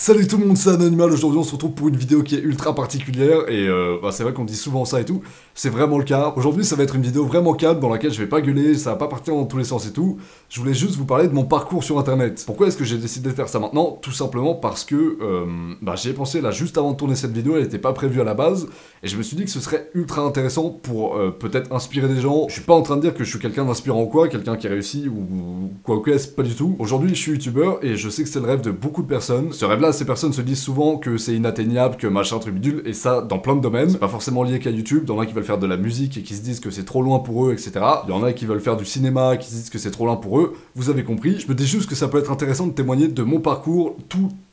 Salut tout le monde, c'est Anonymal. Aujourd'hui on se retrouve pour une vidéo qui est ultra particulière et c'est vrai qu'on dit souvent ça et tout, c'est vraiment le cas. Aujourd'hui ça va être une vidéo vraiment calme dans laquelle je vais pas gueuler, ça va pas partir dans tous les sens et tout. Je voulais juste vous parler de mon parcours sur internet. Pourquoi est-ce que j'ai décidé de faire ça maintenant? Tout simplement parce que j'y ai pensé là juste avant de tourner cette vidéo, elle était pas prévue à la base et je me suis dit que ce serait ultra intéressant pour peut-être inspirer des gens. Je suis pas en train de dire que je suis quelqu'un d'inspirant ou quoi, quelqu'un qui réussit ou quoi que c'est pas du tout. Aujourd'hui je suis youtubeur et je sais que c'est le rêve de beaucoup de personnes. Ce rêve là, ces personnes se disent souvent que c'est inatteignable, que machin truc bidule, et ça dans plein de domaines. C'est pas forcément lié qu'à YouTube. Il y en a qui veulent faire de la musique et qui se disent que c'est trop loin pour eux, etc. Il y en a qui veulent faire du cinéma, qui se disent que c'est trop loin pour eux. Vous avez compris. Je me dis juste que ça peut être intéressant de témoigner de mon parcours.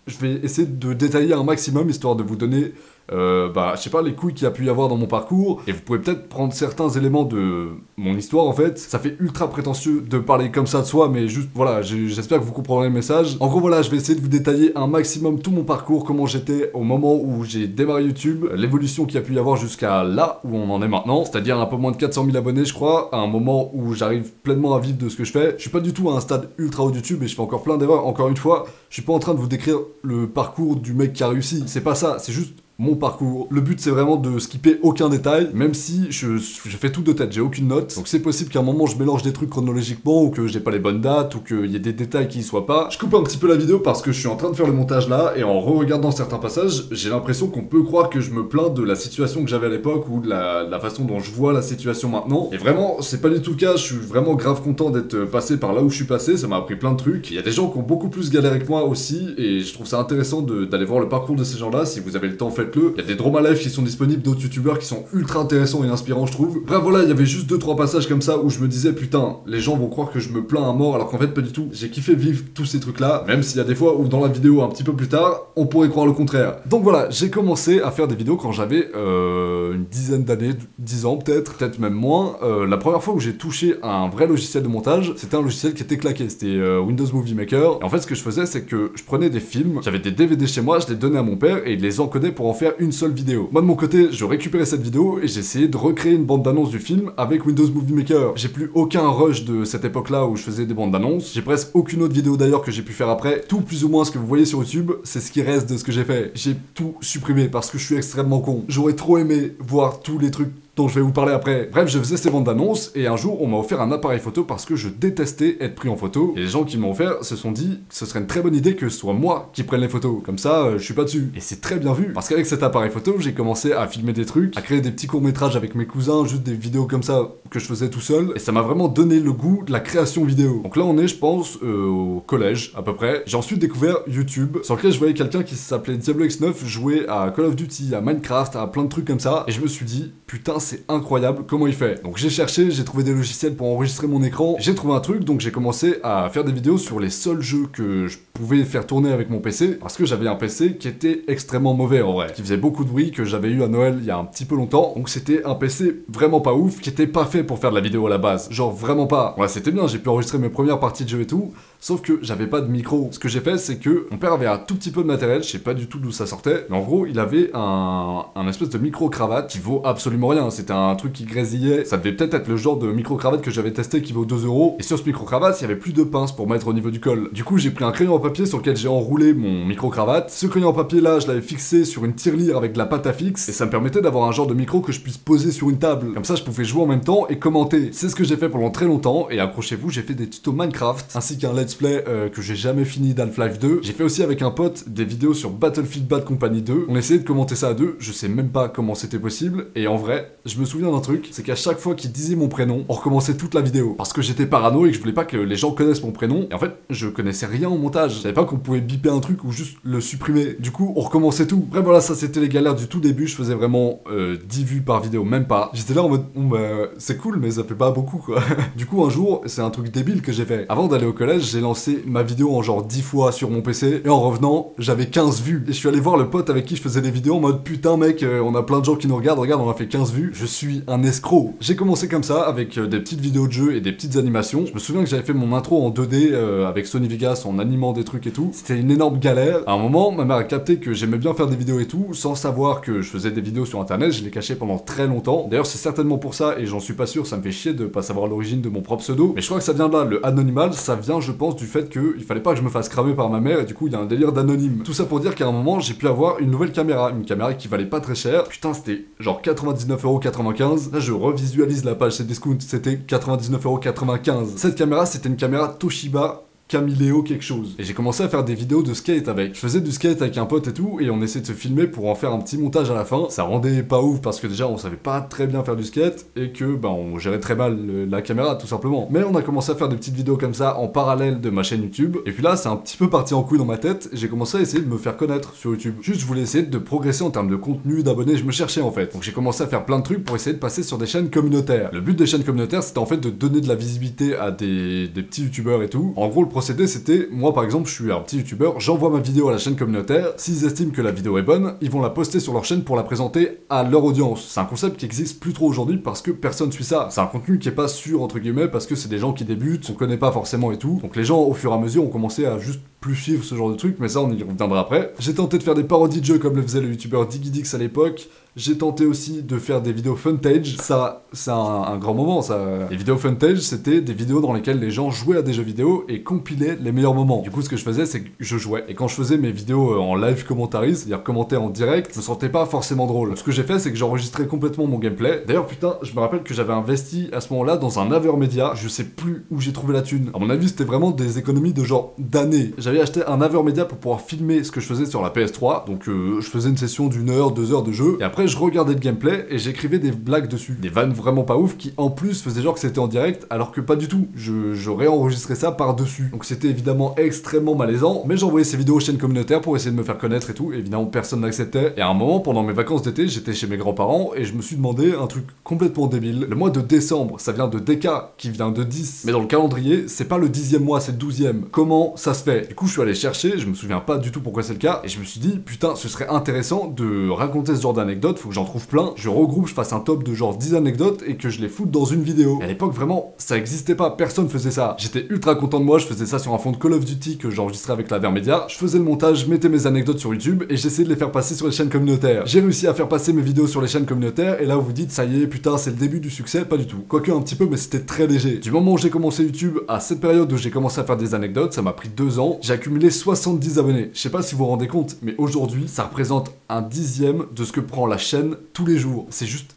Je vais essayer de détailler un maximum histoire de vous donner je sais pas, les couilles qu'il y a pu y avoir dans mon parcours, et vous pouvez peut-être prendre certains éléments de mon histoire en fait. Ça fait ultra prétentieux de parler comme ça de soi, mais juste voilà, j'espère que vous comprendrez le message. En gros voilà, je vais essayer de vous détailler un maximum tout mon parcours, comment j'étais au moment où j'ai démarré YouTube, l'évolution qu'il y a pu y avoir jusqu'à là où on en est maintenant, c'est-à-dire un peu moins de 400 000 abonnés je crois, à un moment où j'arrive pleinement à vivre de ce que je fais. Je suis pas du tout à un stade ultra haut de YouTube et je fais encore plein d'erreurs. Encore une fois, je suis pas en train de vous décrire le parcours du mec qui a réussi, c'est pas ça, c'est juste mon parcours. Le but c'est vraiment de skipper aucun détail, même si je fais tout de tête, j'ai aucune note. Donc c'est possible qu'à un moment je mélange des trucs chronologiquement, ou que j'ai pas les bonnes dates, ou qu'il y ait des détails qui y soient pas. Je coupe un petit peu la vidéo parce que je suis en train de faire le montage là, et en re-regardant certains passages, j'ai l'impression qu'on peut croire que je me plains de la situation que j'avais à l'époque, ou de la façon dont je vois la situation maintenant. Et vraiment, c'est pas du tout le cas, je suis vraiment grave content d'être passé par là où je suis passé, ça m'a appris plein de trucs. Il y a des gens qui ont beaucoup plus galéré que moi aussi, et je trouve ça intéressant d'aller voir le parcours de ces gens-là. Si vous avez le temps, faites-le. Il y a des Droma Live qui sont disponibles, d'autres youtubeurs qui sont ultra intéressants et inspirants je trouve. Bref voilà, il y avait juste 2-3 passages comme ça où je me disais putain, les gens vont croire que je me plains à mort, alors qu'en fait pas du tout. J'ai kiffé vivre tous ces trucs là, même s'il y a des fois où dans la vidéo un petit peu plus tard, on pourrait croire le contraire. Donc voilà, j'ai commencé à faire des vidéos quand j'avais une dizaine d'années, 10 ans peut-être même moins. La première fois où j'ai touché à un vrai logiciel de montage, c'était un logiciel qui était claqué, c'était Windows Movie Maker. Et en fait ce que je faisais c'est que je prenais des films, j'avais des DVD chez moi, je les donnais à mon père et il les encodait pour en faire une seule vidéo. Moi de mon côté, je récupérais cette vidéo et j'ai essayé de recréer une bande d'annonce du film avec Windows Movie Maker. J'ai plus aucun rush de cette époque-là où je faisais des bandes d'annonces. J'ai presque aucune autre vidéo d'ailleurs que j'ai pu faire après. Tout plus ou moins ce que vous voyez sur YouTube, c'est ce qui reste de ce que j'ai fait. J'ai tout supprimé parce que je suis extrêmement con. J'aurais trop aimé voir tous les trucs dont je vais vous parler après. Bref, je faisais ces bandes d'annonces et un jour on m'a offert un appareil photo parce que je détestais être pris en photo. Et les gens qui m'ont offert se sont dit que ce serait une très bonne idée que ce soit moi qui prenne les photos. Comme ça, je suis pas dessus. Et c'est très bien vu. Parce qu'avec cet appareil photo, j'ai commencé à filmer des trucs, à créer des petits courts-métrages avec mes cousins, juste des vidéos comme ça que je faisais tout seul. Et ça m'a vraiment donné le goût de la création vidéo. Donc là on est, je pense, au collège à peu près. J'ai ensuite découvert YouTube, sur lequel je voyais quelqu'un qui s'appelait Diablo X9 jouer à Call of Duty, à Minecraft, à plein de trucs comme ça. Et je me suis dit, putain c'est incroyable comment il fait. Donc j'ai cherché, j'ai trouvé des logiciels pour enregistrer mon écran, j'ai trouvé un truc, donc j'ai commencé à faire des vidéos sur les seuls jeux que je pouvais faire tourner avec mon PC, parce que j'avais un PC qui était extrêmement mauvais en vrai, qui faisait beaucoup de bruit, que j'avais eu à Noël il y a un petit peu longtemps, donc c'était un PC vraiment pas ouf, qui était pas fait pour faire de la vidéo à la base, genre vraiment pas. Ouais c'était bien, j'ai pu enregistrer mes premières parties de jeu et tout, sauf que j'avais pas de micro. Ce que j'ai fait c'est que mon père avait un tout petit peu de matériel, je sais pas du tout d'où ça sortait, mais en gros il avait un espèce de micro-cravate qui vaut absolument rien, c'était un truc qui grésillait, ça devait peut-être être le genre de micro-cravate que j'avais testé qui vaut 2 €, et sur ce micro-cravate il y avait plus de pince pour mettre au niveau du col. Du coup j'ai pris un crayon à papier sur lequel j'ai enroulé mon micro-cravate, ce crayon à papier là je l'avais fixé sur une tirelire avec de la pâte à fixe, et ça me permettait d'avoir un genre de micro que je puisse poser sur une table, comme ça je pouvais jouer en même temps et commenter. C'est ce que j'ai fait pendant très longtemps, et accrochez-vous, j'ai fait des tutos Minecraft, ainsi qu'un let's play que j'ai jamais fini d'Half-Life 2. J'ai fait aussi avec un pote des vidéos sur Battlefield Bad Company 2, on essayait de commenter ça à deux, je sais même pas comment c'était possible, et en vrai, je me souviens d'un truc, c'est qu'à chaque fois qu'il disait mon prénom, on recommençait toute la vidéo. Parce que j'étais parano et que je voulais pas que les gens connaissent mon prénom. Et en fait, je connaissais rien au montage. Je savais pas qu'on pouvait biper un truc ou juste le supprimer. Du coup, on recommençait tout. Bref, voilà, ça c'était les galères du tout début. Je faisais vraiment 10 vues par vidéo, même pas. J'étais là en mode, bon bah, c'est cool, mais ça fait pas beaucoup quoi. Du coup, un jour, c'est un truc débile que j'ai fait. Avant d'aller au collège, j'ai lancé ma vidéo en genre 10 fois sur mon PC. Et en revenant, j'avais 15 vues. Et je suis allé voir le pote avec qui je faisais des vidéos en mode, putain mec, on a plein de gens qui nous regardent, regarde, on a fait 15 vues. Je suis un escroc. J'ai commencé comme ça, avec des petites vidéos de jeu et des petites animations. Je me souviens que j'avais fait mon intro en 2D avec Sony Vegas en animant des trucs et tout. C'était une énorme galère. À un moment, ma mère a capté que j'aimais bien faire des vidéos et tout, sans savoir que je faisais des vidéos sur internet. Je les cachais pendant très longtemps. D'ailleurs, c'est certainement pour ça, et j'en suis pas sûr, ça me fait chier de pas savoir l'origine de mon propre pseudo. Mais je crois que ça vient de là, le Anonymal, ça vient, je pense, conscience du fait qu'il fallait pas que je me fasse cramer par ma mère, et du coup il y a un délire d'anonyme. Tout ça pour dire qu'à un moment j'ai pu avoir une nouvelle caméra, une caméra qui valait pas très cher. Putain, c'était genre 99,95 €. Là je revisualise la page Cdiscount, c'était 99,95 €. Cette caméra, c'était une caméra Toshiba Camileo quelque chose. Et j'ai commencé à faire des vidéos de skate avec. Je faisais du skate avec un pote et tout, et on essayait de se filmer pour en faire un petit montage à la fin. Ça rendait pas ouf parce que déjà on savait pas très bien faire du skate, et que bah on gérait très mal la caméra tout simplement. Mais on a commencé à faire des petites vidéos comme ça en parallèle de ma chaîne YouTube, et puis là c'est un petit peu parti en couille dans ma tête, j'ai commencé à essayer de me faire connaître sur YouTube. Juste je voulais essayer de progresser en termes de contenu, d'abonnés, je me cherchais en fait. Donc j'ai commencé à faire plein de trucs pour essayer de passer sur des chaînes communautaires. Le but des chaînes communautaires c'était en fait de donner de la visibilité à des petits youtubeurs et tout. En gros le procédé c'était, moi par exemple je suis un petit youtubeur, j'envoie ma vidéo à la chaîne communautaire, s'ils estiment que la vidéo est bonne, ils vont la poster sur leur chaîne pour la présenter à leur audience. C'est un concept qui existe plus trop aujourd'hui parce que personne suit ça. C'est un contenu qui est pas sûr entre guillemets parce que c'est des gens qui débutent, on connaît pas forcément et tout. Donc les gens au fur et à mesure ont commencé à juste plus suivre ce genre de truc, mais ça on y reviendra après. J'ai tenté de faire des parodies de jeux comme le faisait le youtubeur DiggyDix à l'époque. J'ai tenté aussi de faire des vidéos Funtage, ça c'est un grand moment ça. Les vidéos Funtage c'était des vidéos dans lesquelles les gens jouaient à des jeux vidéo et compilaient les meilleurs moments. Du coup ce que je faisais c'est que je jouais, et quand je faisais mes vidéos en live commentary, c'est-à-dire commenter en direct, je me sentais pas forcément drôle. Ce que j'ai fait c'est que j'enregistrais complètement mon gameplay. D'ailleurs putain, je me rappelle que j'avais investi à ce moment-là dans un Avermedia, je sais plus où j'ai trouvé la thune. À mon avis c'était vraiment des économies de genre d'années. J'avais acheté un Avermedia pour pouvoir filmer ce que je faisais sur la PS3, donc je faisais une session d'1 heure, 2 heures de jeu, et après je regardais le gameplay et j'écrivais des blagues dessus. Des vannes vraiment pas ouf qui en plus faisaient genre que c'était en direct alors que pas du tout. Je réenregistrais ça par-dessus. Donc c'était évidemment extrêmement malaisant, mais j'envoyais ces vidéos aux chaînes communautaires pour essayer de me faire connaître et tout. Évidemment personne n'acceptait. Et à un moment pendant mes vacances d'été, j'étais chez mes grands-parents et je me suis demandé un truc complètement débile. Le mois de décembre, ça vient de DK qui vient de 10. Mais dans le calendrier, c'est pas le 10e mois, c'est le 12e. Comment ça se fait? Du coup je suis allé chercher, je me souviens pas du tout pourquoi c'est le cas, et je me suis dit putain ce serait intéressant de raconter ce genre d'anecdotes, faut que j'en trouve plein, je regroupe, je fasse un top de genre 10 anecdotes et que je les foute dans une vidéo. Et à l'époque vraiment ça existait pas, personne faisait ça. J'étais ultra content de moi, je faisais ça sur un fond de Call of Duty que j'enregistrais avec l'Avermedia, je faisais le montage, je mettais mes anecdotes sur YouTube et j'essayais de les faire passer sur les chaînes communautaires. J'ai réussi à faire passer mes vidéos sur les chaînes communautaires et là vous vous dites ça y est putain c'est le début du succès, pas du tout. Quoique un petit peu mais c'était très léger. Du moment où j'ai commencé YouTube à cette période où j'ai commencé à faire des anecdotes, ça m'a pris 2 ans, j'ai accumulé 70 abonnés. Je sais pas si vous vous rendez compte mais aujourd'hui ça représente un dixième de ce que prend la chaîne tous les jours. C'est juste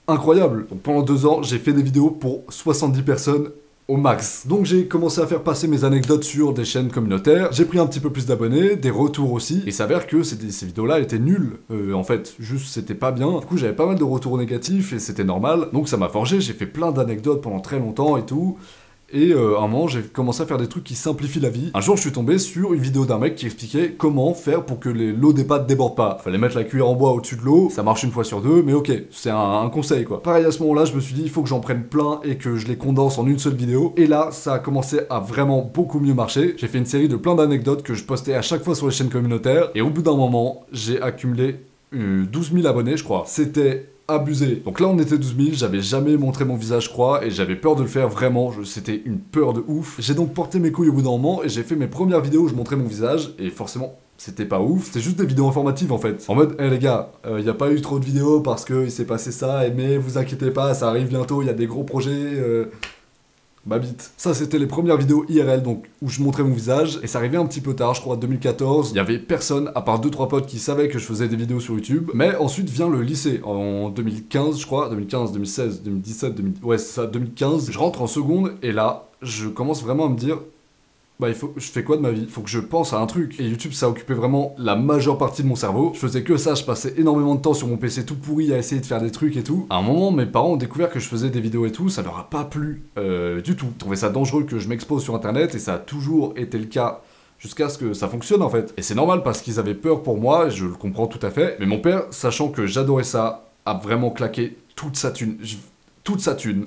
incroyable. Donc pendant 2 ans, j'ai fait des vidéos pour 70 personnes au max. Donc j'ai commencé à faire passer mes anecdotes sur des chaînes communautaires, j'ai pris un petit peu plus d'abonnés, des retours aussi, et il s'avère que ces vidéos-là étaient nulles. En fait, juste c'était pas bien. Du coup j'avais pas mal de retours négatifs et c'était normal. Donc ça m'a forgé, j'ai fait plein d'anecdotes pendant très longtemps et tout. Et à un moment, j'ai commencé à faire des trucs qui simplifient la vie. Un jour, je suis tombé sur une vidéo d'un mec qui expliquait comment faire pour que l'eau des pâtes déborde pas. Fallait mettre la cuillère en bois au-dessus de l'eau, ça marche une fois sur 2, mais ok, c'est un conseil quoi. Pareil, à ce moment-là, je me suis dit, il faut que j'en prenne plein et que je les condense en une seule vidéo. Et là, ça a commencé à vraiment beaucoup mieux marcher. J'ai fait une série de plein d'anecdotes que je postais à chaque fois sur les chaînes communautaires. Et au bout d'un moment, j'ai accumulé 12 000 abonnés, je crois. C'était abusé. Donc là on était 12 000, j'avais jamais montré mon visage je crois, et j'avais peur de le faire vraiment, c'était une peur de ouf. J'ai donc porté mes couilles au bout d'un moment, et j'ai fait mes premières vidéos où je montrais mon visage, et forcément c'était pas ouf, c'était juste des vidéos informatives en fait. En mode, les gars, y a pas eu trop de vidéos parce que il s'est passé ça, mais vous inquiétez pas, ça arrive bientôt, il y a des gros projets, ma bite. Ça c'était les premières vidéos IRL donc où je montrais mon visage, et ça arrivait un petit peu tard, je crois 2014. Il y avait personne à part 2-3 potes qui savaient que je faisais des vidéos sur YouTube. Mais ensuite vient le lycée en 2015 je crois, 2015, 2016, 2017, ouais c'est ça, 2015. Je rentre en seconde et là je commence vraiment à me dire bah je fais quoi de ma vie? Faut que je pense à un truc. Et YouTube ça occupait vraiment la majeure partie de mon cerveau. Je faisais que ça, je passais énormément de temps sur mon PC tout pourri à essayer de faire des trucs et tout. À un moment mes parents ont découvert que je faisais des vidéos et tout, ça leur a pas plu du tout. Ils trouvaient ça dangereux que je m'expose sur internet, et ça a toujours été le cas jusqu'à ce que ça fonctionne en fait. Et c'est normal parce qu'ils avaient peur pour moi, je le comprends tout à fait. Mais mon père, sachant que j'adorais ça, a vraiment claqué toute sa thune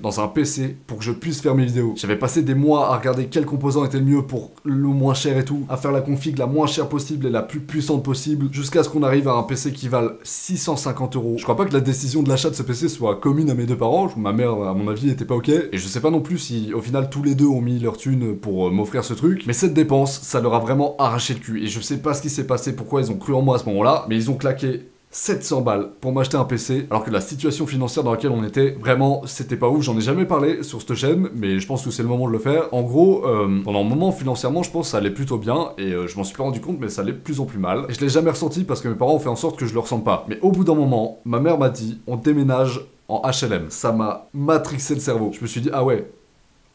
dans un PC pour que je puisse faire mes vidéos. J'avais passé des mois à regarder quel composant était le mieux pour le moins cher et tout, à faire la config la moins chère possible et la plus puissante possible, jusqu'à ce qu'on arrive à un PC qui vale 650 €. Je crois pas que la décision de l'achat de ce PC soit commune à mes 2 parents, ma mère à mon avis était pas ok, et je sais pas non plus si au final tous les deux ont mis leur thune pour m'offrir ce truc, mais cette dépense, ça leur a vraiment arraché le cul, et je sais pas ce qui s'est passé, pourquoi ils ont cru en moi à ce moment-là, mais ils ont claqué 700 balles pour m'acheter un PC, alors que la situation financière dans laquelle on était, vraiment, c'était pas ouf. J'en ai jamais parlé sur cette chaîne, mais je pense que c'est le moment de le faire. En gros, pendant un moment, financièrement, je pense que ça allait plutôt bien, et je m'en suis pas rendu compte, mais ça allait de plus en plus mal. Et je l'ai jamais ressenti parce que mes parents ont fait en sorte que je le ressente pas. Mais au bout d'un moment, ma mère m'a dit, on déménage en HLM. Ça m'a matrixé le cerveau. Je me suis dit, ah ouais,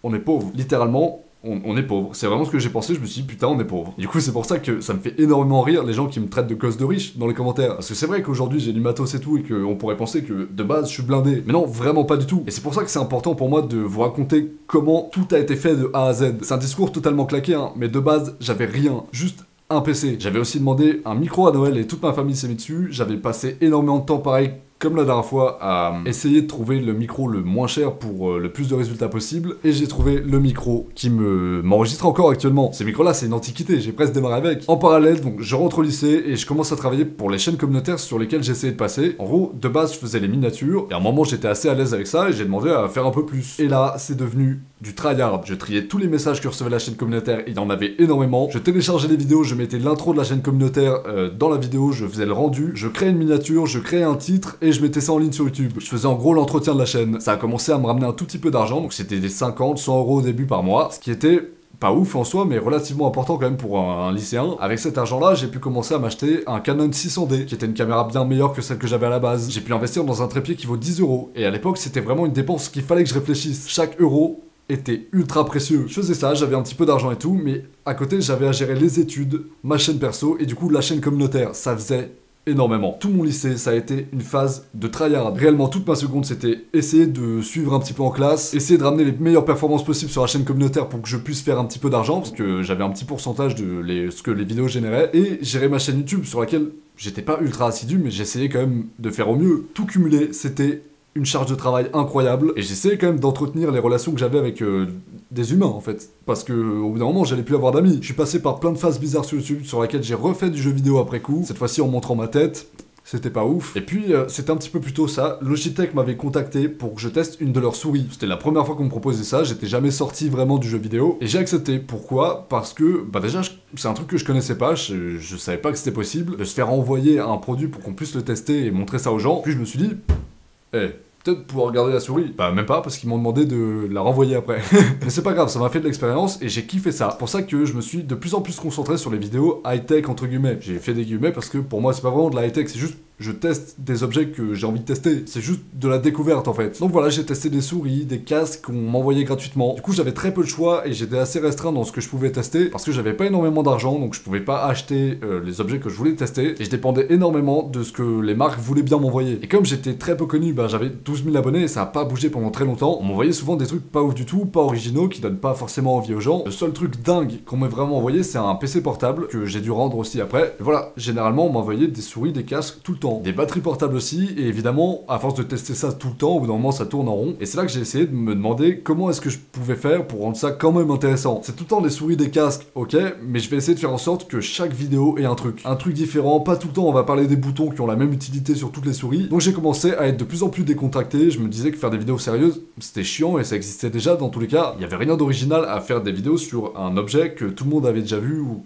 on est pauvre. Littéralement, on est pauvre. C'est vraiment ce que j'ai pensé, je me suis dit putain on est pauvre. Du coup c'est pour ça que ça me fait énormément rire les gens qui me traitent de gosse de riche dans les commentaires. Parce que c'est vrai qu'aujourd'hui j'ai du matos et tout et qu'on pourrait penser que de base je suis blindé. Mais non, vraiment pas du tout. Et c'est pour ça que c'est important pour moi de vous raconter comment tout a été fait de A à Z. C'est un discours totalement claqué hein, mais de base j'avais rien. Juste un PC. J'avais aussi demandé un micro à Noël et toute ma famille s'est mis dessus. J'avais passé énormément de temps pareil comme la dernière fois, à essayer de trouver le micro le moins cher pour le plus de résultats possible. Et j'ai trouvé le micro qui m'enregistre encore actuellement. Ce micro-là, c'est une antiquité, j'ai presque démarré avec. En parallèle, donc, je rentre au lycée et je commence à travailler pour les chaînes communautaires sur lesquelles j'essayais de passer. En gros, de base, je faisais les miniatures. Et à un moment, j'étais assez à l'aise avec ça et j'ai demandé à faire un peu plus. Et là, c'est devenu du tryhard. Je triais tous les messages que recevait la chaîne communautaire, il y en avait énormément. Je téléchargeais les vidéos, je mettais l'intro de la chaîne communautaire dans la vidéo, je faisais le rendu, je créais une miniature, je créais un titre et je mettais ça en ligne sur YouTube. Je faisais en gros l'entretien de la chaîne. Ça a commencé à me ramener un tout petit peu d'argent, donc c'était des 50, 100 euros au début par mois, ce qui était pas ouf en soi, mais relativement important quand même pour un lycéen. Avec cet argent-là, j'ai pu commencer à m'acheter un Canon 600D, qui était une caméra bien meilleure que celle que j'avais à la base. J'ai pu investir dans un trépied qui vaut 10 euros, et à l'époque, c'était vraiment une dépense qu'il fallait que je réfléchisse. Chaque euro était ultra précieux. Je faisais ça, j'avais un petit peu d'argent et tout, mais à côté, j'avais à gérer les études, ma chaîne perso, et du coup, la chaîne communautaire. Ça faisait énormément. Tout mon lycée, ça a été une phase de tryhard. Réellement, toute ma seconde, c'était essayer de suivre un petit peu en classe, essayer de ramener les meilleures performances possibles sur la chaîne communautaire pour que je puisse faire un petit peu d'argent, parce que j'avais un petit pourcentage de ce que les vidéos généraient, et gérer ma chaîne YouTube sur laquelle j'étais pas ultra assidu, mais j'essayais quand même de faire au mieux. Tout cumulé, c'était une charge de travail incroyable, et j'essayais quand même d'entretenir les relations que j'avais avec des humains en fait, parce que au bout d'un moment j'allais plus avoir d'amis. Je suis passé par plein de phases bizarres sur YouTube sur laquelle j'ai refait du jeu vidéo après coup, cette fois-ci en montrant ma tête. C'était pas ouf. Et puis, c'était un petit peu plus tôt ça, Logitech m'avait contacté pour que je teste une de leurs souris. C'était la première fois qu'on me proposait ça, j'étais jamais sorti vraiment du jeu vidéo. Et j'ai accepté. Pourquoi? Parce que, bah déjà, c'est un truc que je connaissais pas, je savais pas que c'était possible, de se faire envoyer un produit pour qu'on puisse le tester et montrer ça aux gens. Puis je me suis dit, peut-être pouvoir regarder la souris. Bah même pas, parce qu'ils m'ont demandé de la renvoyer après. Mais c'est pas grave, ça m'a fait de l'expérience et j'ai kiffé ça. C'est pour ça que je me suis de plus en plus concentré sur les vidéos high-tech entre guillemets. J'ai fait des guillemets parce que pour moi c'est pas vraiment de la high-tech, c'est juste je teste des objets que j'ai envie de tester. C'est juste de la découverte en fait. Donc voilà, j'ai testé des souris, des casques qu'on m'envoyait gratuitement. Du coup j'avais très peu de choix et j'étais assez restreint dans ce que je pouvais tester parce que j'avais pas énormément d'argent, donc je pouvais pas acheter les objets que je voulais tester et je dépendais énormément de ce que les marques voulaient bien m'envoyer. Et comme j'étais très peu connu, bah j'avais 12 000 abonnés et ça a pas bougé pendant très longtemps. On m'envoyait souvent des trucs pas ouf du tout, pas originaux, qui donnent pas forcément envie aux gens. Le seul truc dingue qu'on m'a vraiment envoyé, c'est un PC portable que j'ai dû rendre aussi après. Et voilà, généralement on m'envoyait des souris, des casques tout le temps, des batteries portables aussi, et évidemment, à force de tester ça tout le temps, au bout d'un moment ça tourne en rond. Et c'est là que j'ai essayé de me demander comment est-ce que je pouvais faire pour rendre ça quand même intéressant. C'est tout le temps des souris, des casques, ok, mais je vais essayer de faire en sorte que chaque vidéo ait un truc différent. Pas tout le temps on va parler des boutons qui ont la même utilité sur toutes les souris. Donc j'ai commencé à être de plus en plus décontracté. Je me disais que faire des vidéos sérieuses, c'était chiant et ça existait déjà dans tous les cas. Il y avait rien d'original à faire des vidéos sur un objet que tout le monde avait déjà vu ou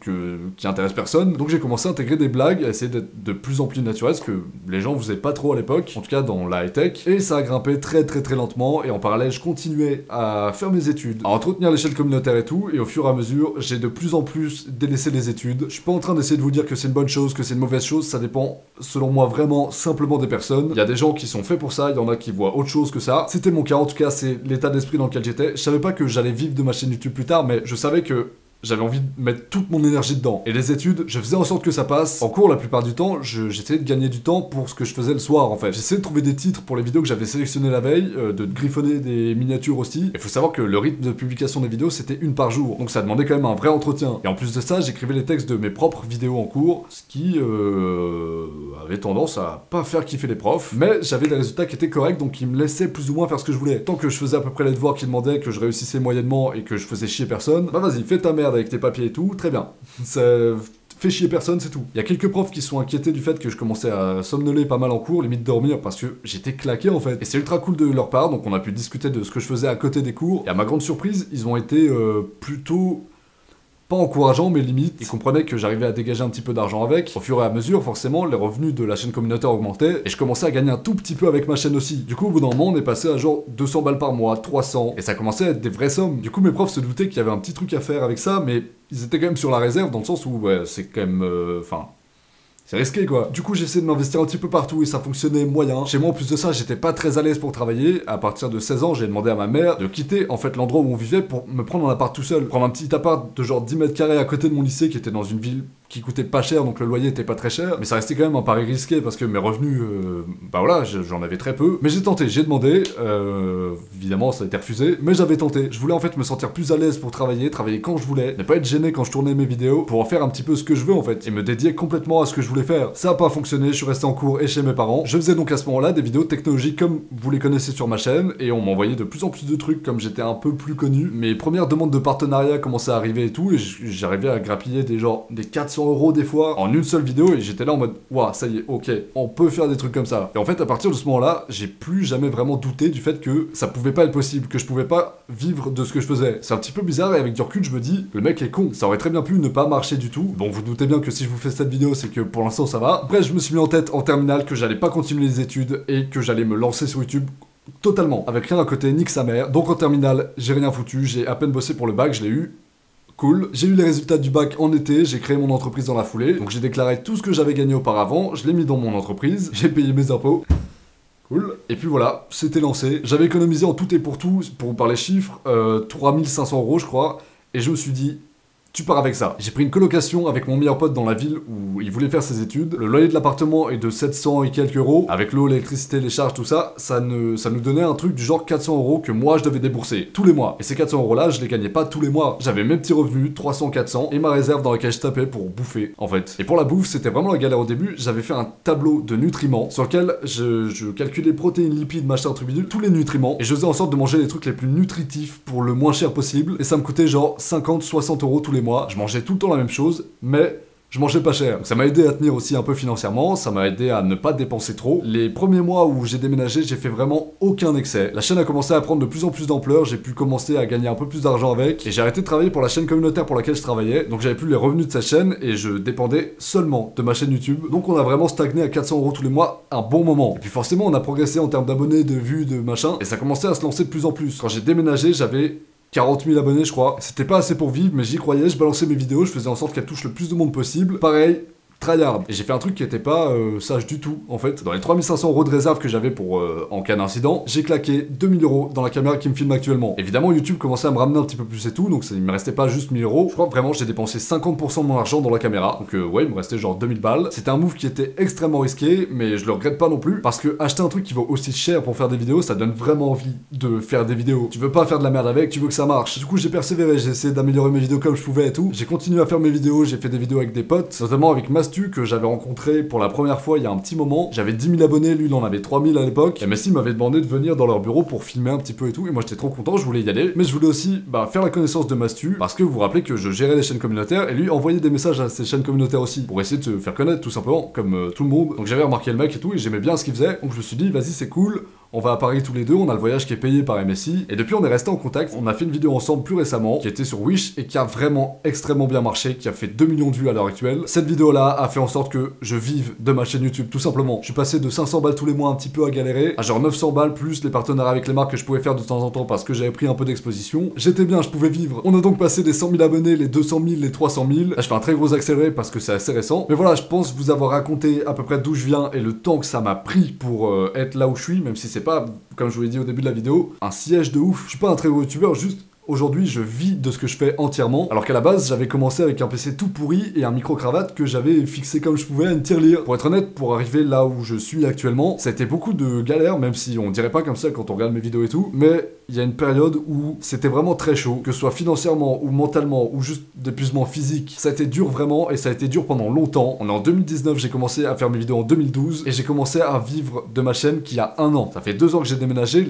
qui intéresse personne. Donc j'ai commencé à intégrer des blagues, à essayer d'être de plus en plus naturel, ce que les gens faisaient pas trop à l'époque, en tout cas dans la high-tech, et ça a grimpé très lentement, et en parallèle je continuais à faire mes études, à entretenir l'échelle communautaire et tout, et au fur et à mesure j'ai de plus en plus délaissé les études. Je suis pas en train d'essayer de vous dire que c'est une bonne chose, que c'est une mauvaise chose, ça dépend selon moi vraiment simplement des personnes. Il y a des gens qui sont faits pour ça, il y en a qui voient autre chose que ça. C'était mon cas, en tout cas c'est l'état d'esprit dans lequel j'étais. Je savais pas que j'allais vivre de ma chaîne YouTube plus tard, mais je savais que j'avais envie de mettre toute mon énergie dedans. Et les études, je faisais en sorte que ça passe. En cours, la plupart du temps, j'essayais de gagner du temps pour ce que je faisais le soir, en fait. J'essayais de trouver des titres pour les vidéos que j'avais sélectionnées la veille, de griffonner des miniatures aussi. Il faut savoir que le rythme de publication des vidéos, c'était une par jour. Donc ça demandait quand même un vrai entretien. Et en plus de ça, j'écrivais les textes de mes propres vidéos en cours, ce qui avait tendance à pas faire kiffer les profs. Mais j'avais des résultats qui étaient corrects, donc ils me laissaient plus ou moins faire ce que je voulais. Tant que je faisais à peu près les devoirs qu'ils demandaient, que je réussissais moyennement et que je faisais chier personne, bah vas-y, fais ta merde avec tes papiers et tout, très bien. Ça fait chier personne, c'est tout. Il y a quelques profs qui sont inquiétés du fait que je commençais à somnoler pas mal en cours, limite dormir, parce que j'étais claqué en fait. Et c'est ultra cool de leur part, donc on a pu discuter de ce que je faisais à côté des cours. Et à ma grande surprise, ils ont été plutôt pas encourageant, mais limite. Ils comprenaient que j'arrivais à dégager un petit peu d'argent avec. Au fur et à mesure, forcément, les revenus de la chaîne communautaire augmentaient et je commençais à gagner un tout petit peu avec ma chaîne aussi. Du coup, au bout d'un moment, on est passé à genre 200 balles par mois, 300, et ça commençait à être des vraies sommes. Du coup, mes profs se doutaient qu'il y avait un petit truc à faire avec ça, mais ils étaient quand même sur la réserve dans le sens où, ouais, c'est quand même. Enfin. C'est risqué quoi. Du coup j'ai essayé de m'investir un petit peu partout et ça fonctionnait moyen. Chez moi en plus de ça j'étais pas très à l'aise pour travailler. À partir de 16 ans j'ai demandé à ma mère de quitter en fait l'endroit où on vivait pour me prendre un appart tout seul. Prendre un petit appart de genre 10 mètres carrés à côté de mon lycée qui était dans une ville qui coûtait pas cher donc le loyer était pas très cher. Mais ça restait quand même un pari risqué parce que mes revenus, bah voilà j'en avais très peu. Mais j'ai tenté, j'ai demandé. Évidemment ça a été refusé. Mais j'avais tenté. Je voulais en fait me sentir plus à l'aise pour travailler quand je voulais. Ne pas être gêné quand je tournais mes vidéos pour en faire un petit peu ce que je veux en fait. Et me dédier complètement à ce que je voulais faire. Ça a pas fonctionné, je suis resté en cours et chez mes parents. Je faisais donc à ce moment-là des vidéos technologiques comme vous les connaissez sur ma chaîne et on m'envoyait de plus en plus de trucs comme j'étais un peu plus connu. Mes premières demandes de partenariat commençaient à arriver et tout et j'arrivais à grappiller des 400 € des fois en une seule vidéo et j'étais là en mode waouh ça y est ok on peut faire des trucs comme ça. Et en fait à partir de ce moment-là j'ai plus jamais vraiment douté du fait que ça pouvait pas être possible, que je pouvais pas vivre de ce que je faisais. C'est un petit peu bizarre et avec du recul je me dis le mec est con, ça aurait très bien pu ne pas marcher du tout. Bon vous doutez bien que si je vous fais cette vidéo c'est que pour l'instant ça va. Après je me suis mis en tête en terminale que j'allais pas continuer les études et que j'allais me lancer sur YouTube totalement, avec rien à côté, nique sa mère. Donc en terminale, j'ai rien foutu, j'ai à peine bossé pour le bac, je l'ai eu. Cool. J'ai eu les résultats du bac en été, j'ai créé mon entreprise dans la foulée, donc j'ai déclaré tout ce que j'avais gagné auparavant, je l'ai mis dans mon entreprise, j'ai payé mes impôts. Cool. Et puis voilà, c'était lancé. J'avais économisé en tout et pour tout, pour vous parler chiffres, 3500 € je crois, et je me suis dit... Tu pars avec ça. J'ai pris une colocation avec mon meilleur pote dans la ville où il voulait faire ses études. Le loyer de l'appartement est de 700 et quelques euros. Avec l'eau, l'électricité, les charges, tout ça, ça nous donnait un truc du genre 400 € que moi je devais débourser tous les mois. Et ces 400 € là, je les gagnais pas tous les mois. J'avais mes petits revenus, 300, 400, et ma réserve dans laquelle je tapais pour bouffer, en fait. Et pour la bouffe, c'était vraiment la galère au début. J'avais fait un tableau de nutriments sur lequel je calculais protéines, lipides, machin, truc bidule, tous les nutriments. Et je faisais en sorte de manger les trucs les plus nutritifs pour le moins cher possible. Et ça me coûtait genre 50, 60 € tous les mois. Je mangeais tout le temps la même chose, mais je mangeais pas cher. Donc ça m'a aidé à tenir aussi un peu financièrement, ça m'a aidé à ne pas dépenser trop. Les premiers mois où j'ai déménagé, j'ai fait vraiment aucun excès. La chaîne a commencé à prendre de plus en plus d'ampleur, j'ai pu commencer à gagner un peu plus d'argent avec, et j'ai arrêté de travailler pour la chaîne communautaire pour laquelle je travaillais, donc j'avais plus les revenus de cette chaîne, et je dépendais seulement de ma chaîne YouTube. Donc on a vraiment stagné à 400 € tous les mois, un bon moment. Et puis forcément on a progressé en termes d'abonnés, de vues, de machin, et ça commençait à se lancer de plus en plus. Quand j'ai déménagé, j'avais 40 000 abonnés je crois. C'était pas assez pour vivre mais j'y croyais, je balançais mes vidéos, je faisais en sorte qu'elles touchent le plus de monde possible. Pareil, tryhard. Et j'ai fait un truc qui était pas sage du tout en fait. Dans les 3500 € de réserve que j'avais pour en cas d'incident, j'ai claqué 2000 € dans la caméra qui me filme actuellement. Évidemment YouTube commençait à me ramener un petit peu plus et tout, donc il me restait pas juste 1000 €. Je crois que vraiment j'ai dépensé 50% de mon argent dans la caméra. Donc ouais il me restait genre 2000 balles. C'était un move qui était extrêmement risqué mais je le regrette pas non plus parce que acheter un truc qui vaut aussi cher pour faire des vidéos ça donne vraiment envie de faire des vidéos. Tu veux pas faire de la merde avec, tu veux que ça marche. Du coup j'ai persévéré, j'ai essayé d'améliorer mes vidéos comme je pouvais et tout. J'ai continué à faire mes vidéos, j'ai fait des vidéos avec des potes, notamment avec Mastu que j'avais rencontré pour la première fois il y a un petit moment. J'avais 10 000 abonnés, lui il en avait 3000 à l'époque. Et Messi m'avait demandé de venir dans leur bureau pour filmer un petit peu et tout. Et moi j'étais trop content, je voulais y aller. Mais je voulais aussi faire la connaissance de Mastu parce que vous vous rappelez que je gérais les chaînes communautaires et lui envoyait des messages à ses chaînes communautaires aussi pour essayer de se faire connaître tout simplement comme tout le monde. Donc j'avais remarqué le mec et tout et j'aimais bien ce qu'il faisait. Donc je me suis dit vas-y c'est cool. On va à Paris tous les deux, on a le voyage qui est payé par MSI, et depuis on est resté en contact, on a fait une vidéo ensemble plus récemment, qui était sur Wish, et qui a vraiment extrêmement bien marché, qui a fait 2 millions de vues à l'heure actuelle. Cette vidéo-là a fait en sorte que je vive de ma chaîne YouTube, tout simplement. Je suis passé de 500 balles tous les mois un petit peu à galérer, à genre 900 balles plus les partenariats avec les marques que je pouvais faire de temps en temps parce que j'avais pris un peu d'exposition. J'étais bien, je pouvais vivre. On a donc passé des 100 000 abonnés, les 200 000, les 300 000. Là je fais un très gros accéléré parce que c'est assez récent. Mais voilà, je pense vous avoir raconté à peu près d'où je viens et le temps que ça m'a pris pour être là où je suis, même si c'est pas, comme je vous l'ai dit au début de la vidéo, un siège de ouf. Je suis pas un très gros youtubeur, juste aujourd'hui je vis de ce que je fais entièrement, alors qu'à la base j'avais commencé avec un PC tout pourri et un micro-cravate que j'avais fixé comme je pouvais à une tirelire. Pour être honnête, pour arriver là où je suis actuellement, ça a été beaucoup de galères, même si on dirait pas comme ça quand on regarde mes vidéos et tout, mais il y a une période où c'était vraiment très chaud, que ce soit financièrement ou mentalement ou juste d'épuisement physique. Ça a été dur vraiment et ça a été dur pendant longtemps. On est en 2019, j'ai commencé à faire mes vidéos en 2012 et j'ai commencé à vivre de ma chaîne qui a 1 an. Ça fait 2 ans que j'ai déménagé,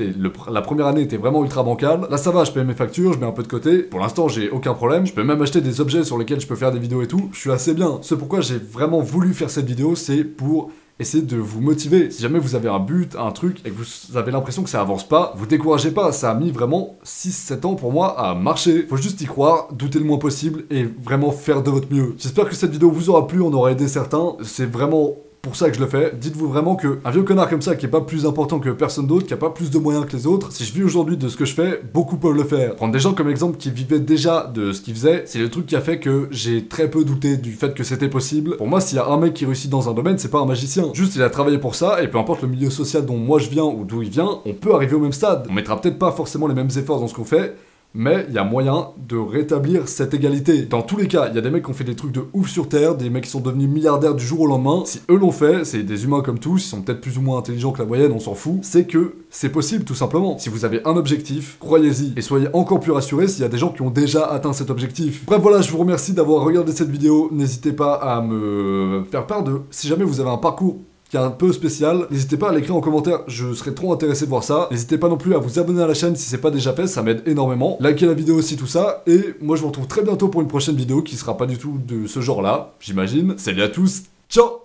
la première année était vraiment ultra bancale. Là ça va, je paye mes factures, je mets un peu de côté. Pour l'instant j'ai aucun problème, je peux même acheter des objets sur lesquels je peux faire des vidéos et tout. Je suis assez bien. Ce pourquoi j'ai vraiment voulu faire cette vidéo, c'est pour essayez de vous motiver. Si jamais vous avez un but, un truc, et que vous avez l'impression que ça avance pas, vous découragez pas. Ça a mis vraiment 6-7 ans pour moi à marcher. Faut juste y croire, douter le moins possible et vraiment faire de votre mieux. J'espère que cette vidéo vous aura plu, on aura aidé certains. C'est vraiment pour ça que je le fais. Dites-vous vraiment que un vieux connard comme ça qui est pas plus important que personne d'autre, qui a pas plus de moyens que les autres, si je vis aujourd'hui de ce que je fais, beaucoup peuvent le faire. Prendre des gens comme exemple qui vivaient déjà de ce qu'ils faisaient, c'est le truc qui a fait que j'ai très peu douté du fait que c'était possible. Pour moi, s'il y a un mec qui réussit dans un domaine, c'est pas un magicien. Juste, il a travaillé pour ça, et peu importe le milieu social dont moi je viens ou d'où il vient, on peut arriver au même stade. On mettra peut-être pas forcément les mêmes efforts dans ce qu'on fait, mais il y a moyen de rétablir cette égalité. Dans tous les cas, il y a des mecs qui ont fait des trucs de ouf sur Terre, des mecs qui sont devenus milliardaires du jour au lendemain. Si eux l'ont fait, c'est des humains comme tous, ils sont peut-être plus ou moins intelligents que la moyenne, on s'en fout. C'est que c'est possible, tout simplement. Si vous avez un objectif, croyez-y. Et soyez encore plus rassurés s'il y a des gens qui ont déjà atteint cet objectif. Bref, voilà, je vous remercie d'avoir regardé cette vidéo. N'hésitez pas à me faire part de si jamais vous avez un parcours qui est un peu spécial, n'hésitez pas à l'écrire en commentaire, je serais trop intéressé de voir ça. N'hésitez pas non plus à vous abonner à la chaîne si c'est pas déjà fait, ça m'aide énormément. Likez la vidéo aussi, tout ça, et moi je vous retrouve très bientôt pour une prochaine vidéo qui sera pas du tout de ce genre là, j'imagine. Salut à tous, ciao!